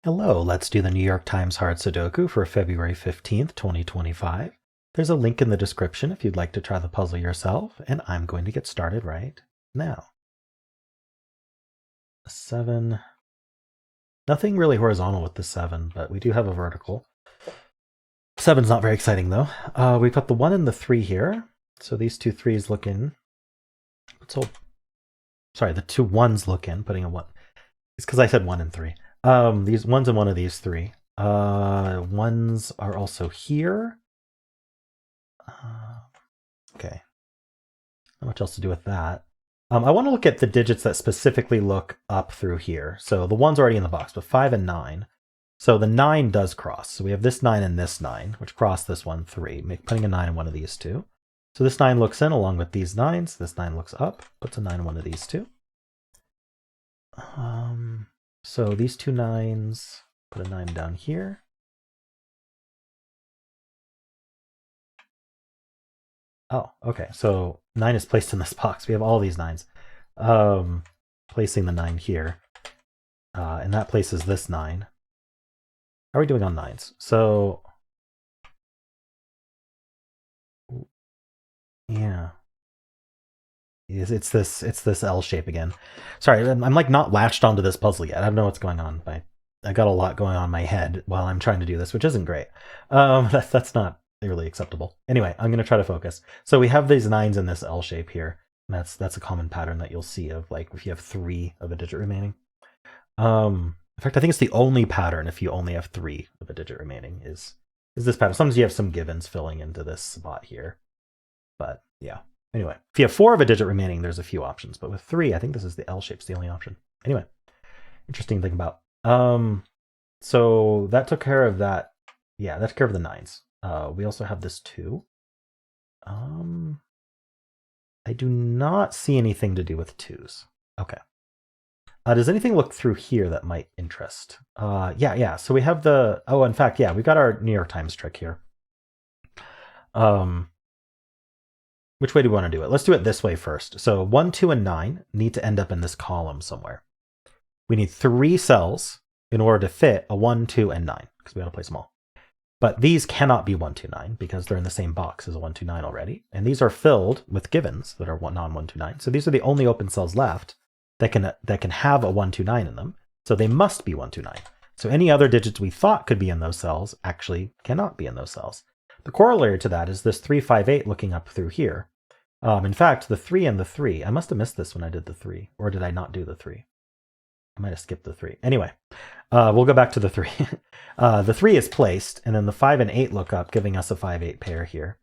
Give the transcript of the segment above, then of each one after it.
Hello, let's do the New York Times Hard Sudoku for February 15th, 2025. There's a link in the description if you'd like to try the puzzle yourself, and I'm going to get started right now. 7. Nothing really horizontal with the 7, but we do have a vertical. 7's not very exciting though. We've got the 1 and the 3 here. So these two 3s look in. Sorry, the two 1s look in, putting a 1. It's because I said 1 and 3. These 1's in one of these 3. 1s are also here. Okay. Not much else to do with that. I want to look at the digits that specifically look up through here. So the 1's already in the box, but 5 and 9. So the 9 does cross. So we have this 9 and this 9, which cross this one, 3, putting a 9 in one of these two. So this 9 looks in along with these 9s. This 9 looks up, puts a 9 in one of these two. So these two 9s, put a 9 down here. Oh, okay. So 9 is placed in this box. We have all these 9s. Placing the 9 here. And that places this 9. How are we doing on 9s? So, yeah. It's this L shape again. Sorry, I'm like not latched onto this puzzle yet. I don't know what's going on. I got a lot going on in my head while I'm trying to do this, which isn't great. That's not really acceptable. Anyway, I'm going to try to focus. So we have these 9s in this L shape here. That's a common pattern that you'll see of like if you have 3 of a digit remaining. In fact, I think it's the only pattern if you only have 3 of a digit remaining is this pattern. Sometimes you have some givens filling into this spot here. But yeah. Anyway, if you have 4 of a digit remaining, there's a few options. But with 3, I think this is the L shape's the only option. Anyway, interesting thing about. So that took care of that. Yeah, that took care of the 9s. We also have this 2. I do not see anything to do with 2s. Okay. Does anything look through here that might interest? Yeah. So we have the. Oh, in fact, yeah, we got our New York Times trick here. Which way do we want to do it? Let's do it this way first. So 1, 2, and 9 need to end up in this column somewhere. We need 3 cells in order to fit a 1, 2, and 9, because we got to place them all. But these cannot be 1, 2, 9 because they're in the same box as a 1, 2, 9 already. And these are filled with givens that are non-1, 2, 9. So these are the only open cells left that can have a 1, 2, 9 in them. So they must be 1, 2, 9. So any other digits we thought could be in those cells actually cannot be in those cells. The corollary to that is this 3, 5, 8 looking up through here. In fact, the 3 and the 3, I must have missed this when I did the 3, or did I not do the 3? I might have skipped the 3. Anyway, we'll go back to the 3. The 3 is placed, and then the 5 and 8 look up, giving us a 5-8 pair here.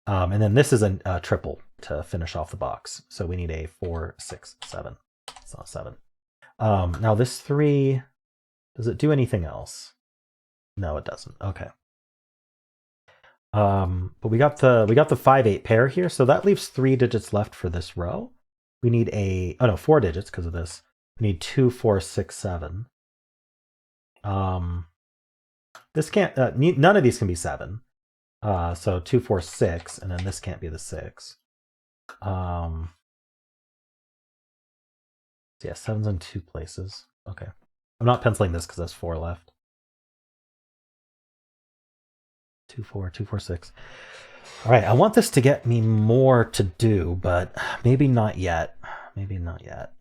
And then this is a triple to finish off the box. So we need a 4, 6, 7. It's not 7. Now this 3, does it do anything else? No, it doesn't. Okay. But we got the 5-8 pair here, so that leaves 3 digits left for this row. We need 4 digits because of this. We need 2, 4, 6, 7. This can't. None of these can be 7. So 2, 4, 6, and then this can't be the 6. So yeah, 7's in 2 places. Okay, I'm not penciling this because there's 4 left. 2, 4, 2, 4, 6. All right, I want this to get me more to do, but maybe not yet. Maybe not yet.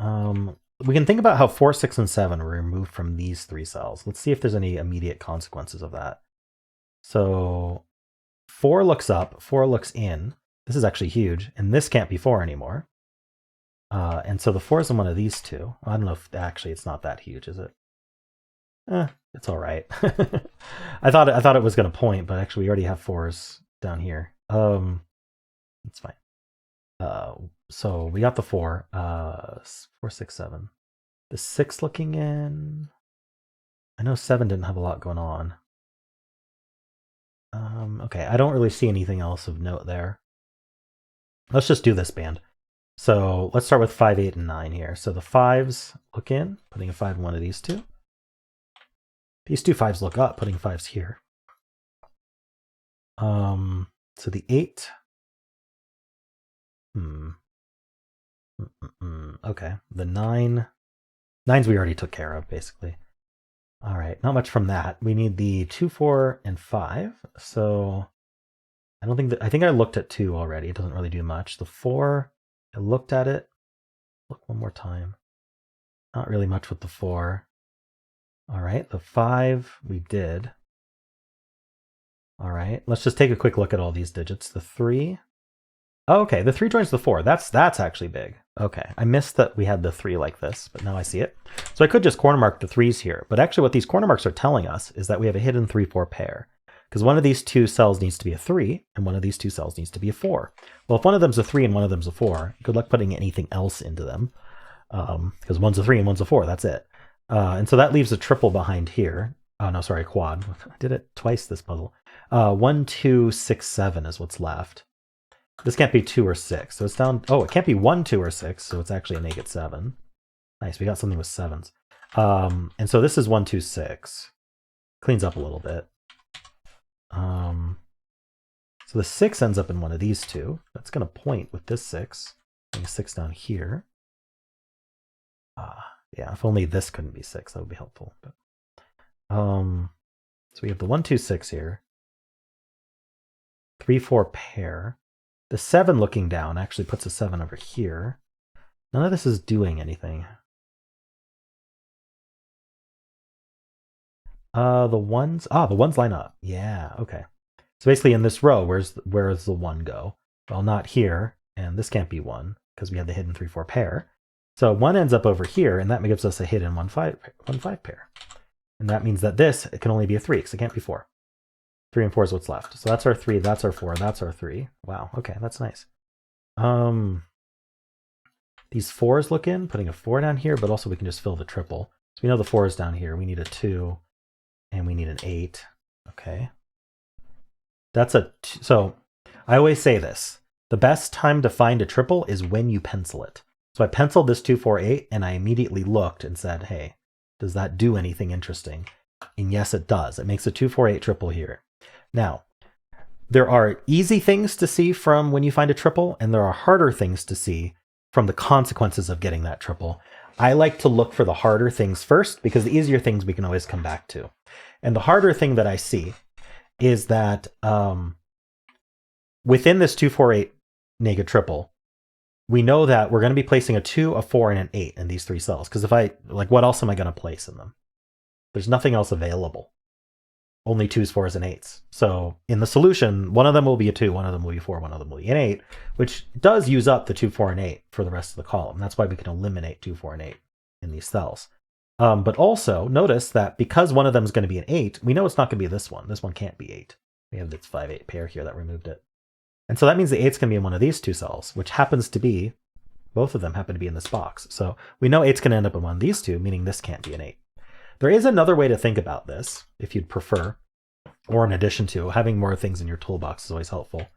We can think about how 4, 6, and 7 were removed from these 3 cells. Let's see if there's any immediate consequences of that. So 4 looks up, 4 looks in. This is actually huge, and this can't be 4 anymore. And so the 4 is in one of these two. I don't know if actually it's not that huge, is it? It's all right. I thought it was going to point, but actually we already have 4s down here. It's fine. So we got the 4. 4, 6, 7. The 6 looking in. I know 7 didn't have a lot going on. Okay, I don't really see anything else of note there. Let's just do this band. So let's start with 5, 8, and 9 here. So the 5s look in, putting a 5 in one of these two. These two 5s look up, putting 5s here. So the 8. Okay, the 9. 9s we already took care of, basically. All right, not much from that. We need the 2, 4, and 5. So I don't think that, I think I looked at 2 already. It doesn't really do much. The 4, I looked at it. Look one more time. Not really much with the 4. All right, the 5 we did. All right, let's just take a quick look at all these digits. The 3. Oh, okay, the 3 joins the 4. That's actually big. Okay, I missed that we had the 3 like this, but now I see it. So I could just corner mark the 3s here, but actually what these corner marks are telling us is that we have a hidden 3-4 pair, because one of these two cells needs to be a 3, and one of these two cells needs to be a 4. Well, if one of them's a 3 and one of them's a 4, good luck putting anything else into them, because one's a 3 and one's a 4, that's it. And so that leaves a triple behind here. Oh, no, sorry, quad. I did it twice, this puzzle. 1, 2, 6, 7 is what's left. This can't be 2 or 6, so it's down. Oh, it can't be 1, 2, or 6, so it's actually a naked 7. Nice, we got something with 7s. And so this is 1, 2, 6. Cleans up a little bit. So the 6 ends up in one of these two. That's going to point with this 6. Bring a 6 down here. Yeah, if only this couldn't be 6, that would be helpful. But, so we have the 1, 2, 6 here. 3, 4 pair. The 7 looking down actually puts a 7 over here. None of this is doing anything. The ones line up. Yeah, okay. So basically in this row, where's the 1 go? Well, not here, and this can't be 1, because we have the hidden 3, 4 pair. So 1 ends up over here, and that gives us a hidden 1, 5 pair. And that means that it can only be a 3, because it can't be 4. 3 and 4 is what's left. So that's our 3, that's our 4, that's our 3. Wow, okay, that's nice. These 4s look in, putting a 4 down here, but also we can just fill the triple. So we know the 4 is down here. We need a 2, and we need an 8. Okay. So I always say this. The best time to find a triple is when you pencil it. So I penciled this 2, 4, 8, and I immediately looked and said, hey, does that do anything interesting? And yes, it does. It makes a 2, 4, 8 triple here. Now, there are easy things to see from when you find a triple, and there are harder things to see from the consequences of getting that triple. I like to look for the harder things first, because the easier things we can always come back to. And the harder thing that I see is that within this 2, 4, 8 naked triple, we know that we're going to be placing a 2, a 4, and an 8 in these 3 cells. Because what else am I going to place in them? There's nothing else available. Only 2s, 4s, and 8s. So in the solution, one of them will be a 2, one of them will be a 4, one of them will be an 8, which does use up the 2, 4, and 8 for the rest of the column. That's why we can eliminate 2, 4, and 8 in these cells. But also notice that because one of them is going to be an 8, we know it's not going to be this one. This one can't be 8. We have this 5, 8 pair here that removed it. And so that means the 8's going to be in one of these 2 cells, which happens to be, both of them happen to be in this box. So we know 8's going to end up in one of these 2, meaning this can't be an 8. There is another way to think about this, if you'd prefer, or in addition to. Having more things in your toolbox is always helpful.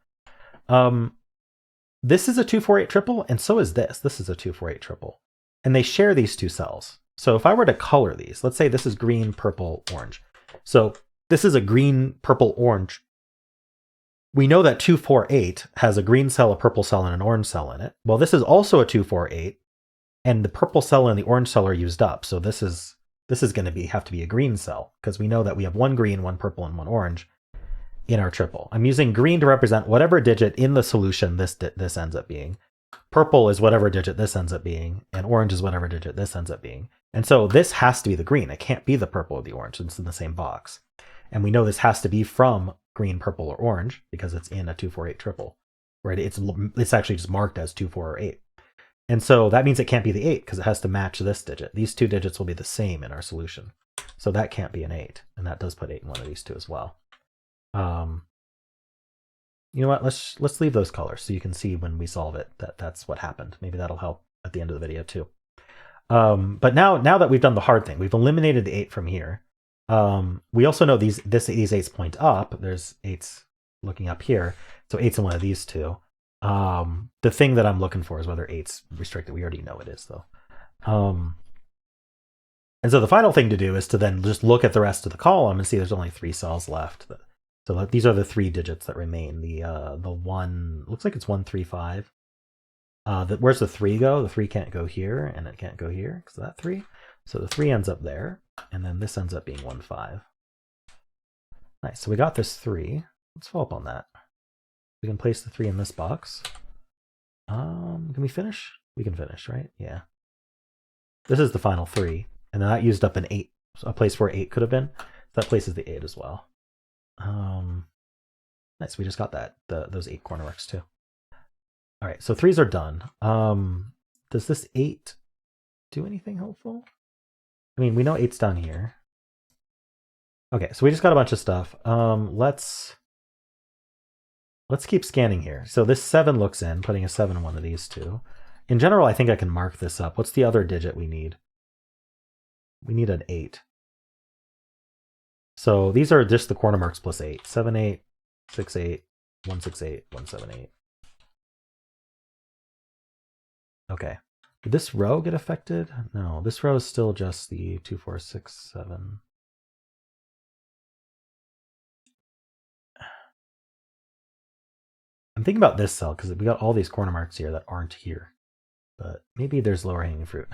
This is a 2, 4, 8 triple, and so is this. This is a 2, 4, 8 triple. And they share these 2 cells. So if I were to color these, let's say this is green, purple, orange. So this is a green, purple, orange. We know that 2, 4, 8 has a green cell, a purple cell, and an orange cell in it. Well, this is also a 2, 4, 8, and the purple cell and the orange cell are used up. So this is going to have to be a green cell, because we know that we have 1 green, 1 purple, and 1 orange in our triple. I'm using green to represent whatever digit in the solution this ends up being. Purple is whatever digit this ends up being, and orange is whatever digit this ends up being. And so this has to be the green. It can't be the purple or the orange. It's in the same box. And we know this has to be from green, purple, or orange, because it's in a 2, 4, 8 triple. Right? It's actually just marked as 2, 4, or 8. And so that means it can't be the 8, because it has to match this digit. These 2 digits will be the same in our solution. So that can't be an 8. And that does put 8 in one of these 2 as well. You know what? Let's leave those colors so you can see when we solve it that's what happened. Maybe that'll help at the end of the video too. But now that we've done the hard thing, we've eliminated the 8 from here. We also know these 8s point up. There's 8s looking up here. So 8's in one of these 2. The thing that I'm looking for is whether 8's restricted. We already know it is, though. And so the final thing to do is to then just look at the rest of the column and see there's only 3 cells left. So these are the 3 digits that remain. The 1, looks like it's 1, 3, 5. Where's the 3 go? The 3 can't go here, and it can't go here because of that 3. So the 3 ends up there, and then this ends up being 1, 5. Nice, so we got this 3. Let's follow up on that. We can place the 3 in this box. Can we finish? We can finish, right? Yeah. This is the final 3, and then that used up an 8, a place where 8 could have been. That places the 8 as well. Nice, we just got that, those 8 corner marks too. All right, so 3s are done. Does this 8 do anything helpful? I mean, we know 8's down here. Okay, so we just got a bunch of stuff. Let's keep scanning here. So this 7 looks in, putting a 7 in one of these two. In general, I think I can mark this up. What's the other digit we need? We need an 8. So these are just the corner marks plus 8. 7, 8, 6, 8, 1, 6, 8, 1, 7, 8. Okay. Did this row get affected? No, this row is still just the 2, 4, 6, 7. I'm thinking about this cell because we got all these corner marks here that aren't here. But maybe there's lower hanging fruit.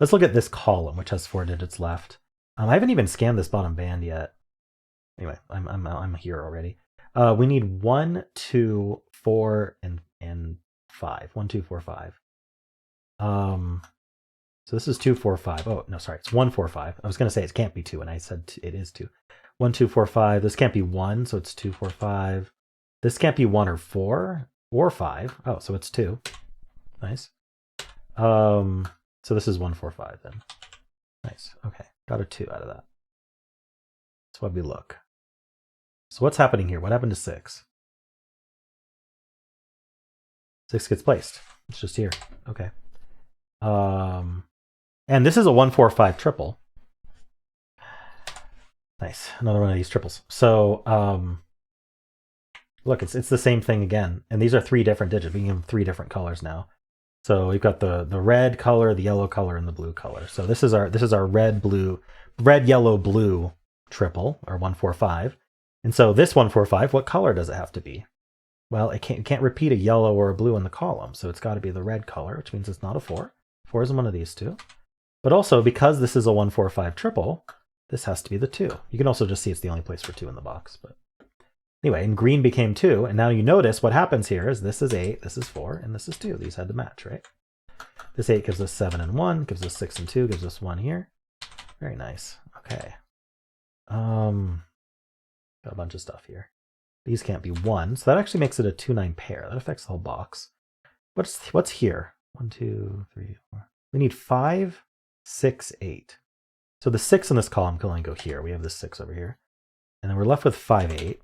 Let's look at this column, which has 4 digits left. I haven't even scanned this bottom band yet. Anyway, I'm here already. We need 1, 2, 4, and 5. 1, 2, 4, 5. So this is 2, 4, 5. Oh no, sorry, it's 1, 4, 5. I was gonna say it can't be 2, and I said it is 2. 1, 2, 4, 5. This can't be 1, so it's 2, 4, 5. This can't be 1 or 4 or 5. Oh, so it's 2. Nice. So this is 1, 4, 5 then. Nice. Okay, got a 2 out of that. That's why we look. So what's happening here? What happened to 6? 6 gets placed. It's just here. Okay. And this is a 1, 4, 5 triple. Nice. Another one of these triples. So look, it's the same thing again. And these are 3 different digits. We can give them 3 different colors now. So we've got the red color, the yellow color, and the blue color. So this is our red, yellow, blue triple, or 1, 4, 5. And so this 1, 4, 5, what color does it have to be? Well, it can't repeat a yellow or a blue in the column, so it's got to be the red color, which means it's not a 4. 4 is one of these two. But also, because this is a 1, 4, 5 triple, this has to be the 2. You can also just see it's the only place for 2 in the box. But anyway, and green became 2, and now you notice what happens here is this is 8, this is 4, and this is 2. These had to match, right? This 8 gives us 7 and 1, gives us 6 and 2, gives us 1 here. Very nice. Okay. Got a bunch of stuff here. These can't be 1, so that actually makes it a 2, 9 pair. That affects the whole box. What's here? 1, 2, 3, 4. We need 5, 6, 8. So the 6 in this column can only go here. We have this 6 over here. And then we're left with 5, 8.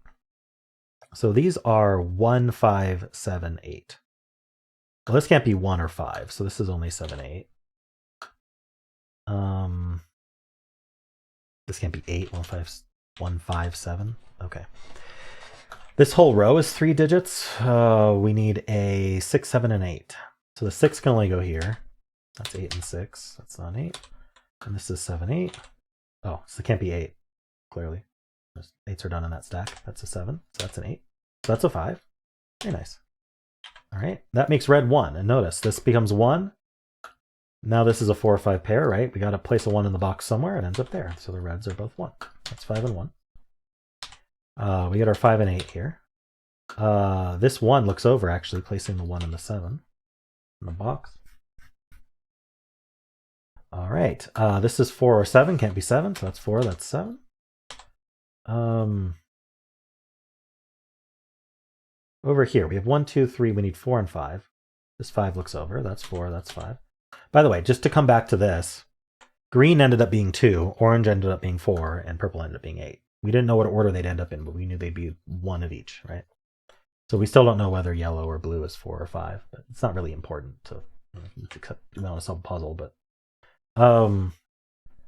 So these are 1, 5, 7, 8. Well, this can't be 1 or 5, so this is only 7, 8. This can't be 8, 1, 5, 7. Okay. This whole row is 3 digits. We need a 6, 7, and 8. So the 6 can only go here. That's 8 and 6. That's not 8. And this is 7, 8. Oh, so it can't be 8, clearly. 8s are done in that stack. That's a 7. So that's an 8. So that's a 5. Very nice. All right. That makes red 1. And notice, this becomes 1. Now this is a 4 or 5 pair, right? We got to place a 1 in the box somewhere. It ends up there. So the reds are both 1. That's 5 and 1. We get our 5 and 8 here. This 1 looks over, actually, placing the 1 and the 7 in the box. All right. This is 4 or 7. Can't be 7, so that's 4. That's 7. Over here, we have 1, 2, 3. We need 4 and 5. This 5 looks over. That's 4. That's 5. By the way, just to come back to this, green ended up being 2, orange ended up being 4, and purple ended up being 8. We didn't know what order they'd end up in, but we knew they'd be 1 of each, right? So we still don't know whether yellow or blue is 4 or 5, but it's not really important to accept. We want to solve a puzzle, but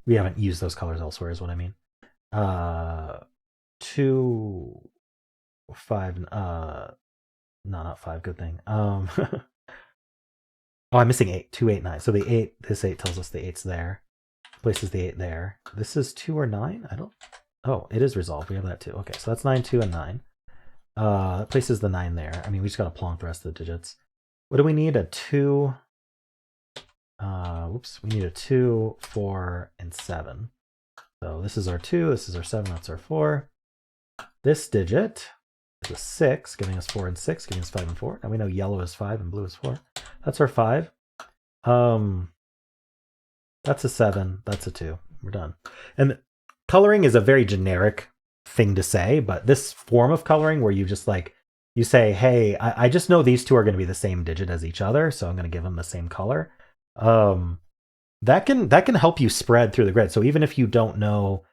we haven't used those colors elsewhere, is what I mean. 2, 5. No, not 5. Good thing. Oh, I'm missing 8. 2, 8, 9. So the 8. This 8 tells us the 8's there. Places the 8 there. This is 2 or 9. I don't. Oh, it is resolved. We have that too. Okay, so that's 9, 2, and 9. That places the 9 there. I mean, we just got to plonk the rest of the digits. What do we need? A 2. whoops, we need a 2, 4, and 7. So this is our 2, this is our 7, that's our 4. This digit is a 6, giving us 4 and 6, giving us 5 and 4. Now we know yellow is 5 and blue is 4. That's our 5. That's a 7, that's a 2. We're done. And coloring is a very generic thing to say, but this form of coloring where you just like, you say, hey, I just know these two are going to be the same digit as each other, so I'm going to give them the same color. That can help you spread through the grid. So even if you don't know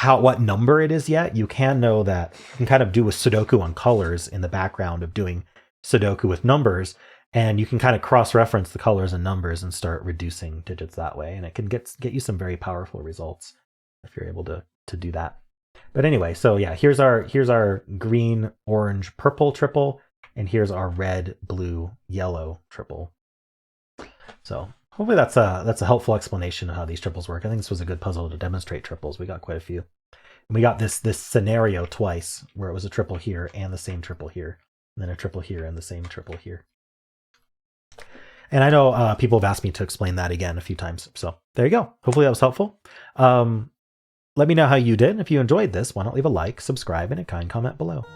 what number it is yet, you can know that you can kind of do a Sudoku on colors in the background of doing Sudoku with numbers, and you can kind of cross-reference the colors and numbers and start reducing digits that way, and it can get you some very powerful results if you're able to do that. But anyway, so yeah, here's our green, orange, purple triple, and here's our red, blue, yellow triple. So hopefully that's a helpful explanation of how these triples work. I think this was a good puzzle to demonstrate triples. We got quite a few. And we got this scenario twice where it was a triple here and the same triple here, and then a triple here and the same triple here. And I know people have asked me to explain that again a few times. So there you go. Hopefully that was helpful. Let me know how you did. If you enjoyed this, why not leave a like, subscribe, and a kind comment below.